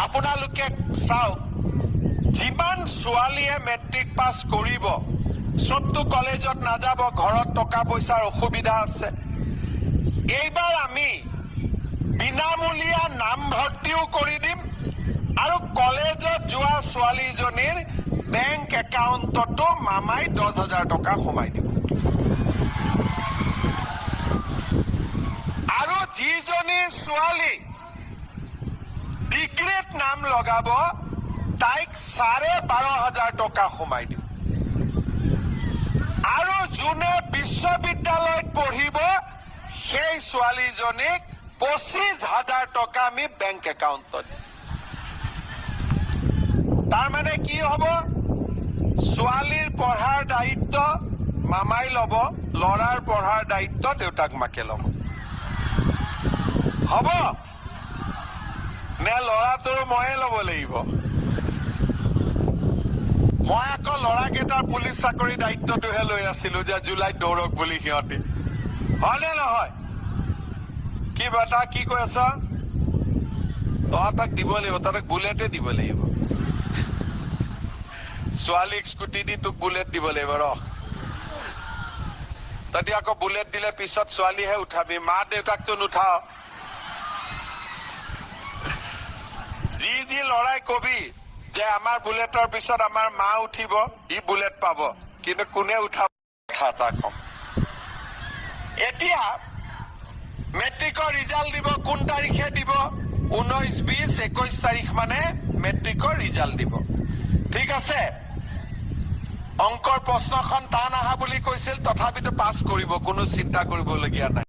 আপোনালোকে চাওক, যিমান ছোৱালীয়ে মেট্ৰিক পাছ কৰিব, চবটো কলেজত নাযাব, ঘৰত টকা পইচাৰ অসুবিধা আছে। এইবাৰ আমি বিনামূলীয়া নামভৰ্তিও কৰি দিম আৰু কলেজত যোৱা ছোৱালীজনীৰ বেংক একাউণ্টতো মামাই 10,000 টকা সোমাই দিব। আৰু যিজনী ছোৱালী ডিগ্ৰীত নাম লগাব, তাইক 12,500 টকা সোমাই দিব। আৰু যোনে বিশ্ববিদ্যালয়ত পঢ়িব, সেই ছোৱালীজনীক 25,000 টকা আমি বেংক একাউণ্টত দিম। তাৰমানে কি হ'ব, ছোৱালীৰ পঢ়াৰ দায়িত্ব মামাই ল'ব, ল'ৰাৰ পঢ়াৰ দায়িত্ব দেউতাক মাকে ল'ব। হ'ব নে ল'ৰাটোৰ ময়ে ল'ব লাগিব? মই আকৌ ল'ৰাকেইটাৰ পুলিচ চাকৰি দায়িত্বটোহে লৈ আছিলো যে জুলাইত দৌৰক বুলি সিহঁতে। হয়নে নহয়? কি বেটা কি কৈ আছ? তহঁতক দিব লাগিব, তহঁতক বুলেটে দিব লাগিব। ছোৱালীক স্কুটি দি তোক বুলেট দিব লাগিব। ৰহ, তহঁতি আকৌ বুলেট দিলে পিছত ছোৱালীহে উঠাবি, মা দেউতাকতো নুঠাও। যি লৰাই কবি যে আমাৰ বুলেটৰ পিছত আমাৰ মা উঠিব, ই বুলেট পাব, কিন্তু কোনে উঠাব কথা কম। এতিয়া মেট্ৰিকৰ ৰিজাল্ট দিব, কোন তাৰিখে দিব? 19, 20, 21 তাৰিখ মানে মেট্ৰিকৰ ৰিজাল্ট দিব। ঠিক আছে, অংকৰ প্ৰশ্নখন টান আহা বুলি কৈছিল, তথাপিতো পাছ কৰিব, কোনো চিন্তা কৰিবলগীয়া নাই।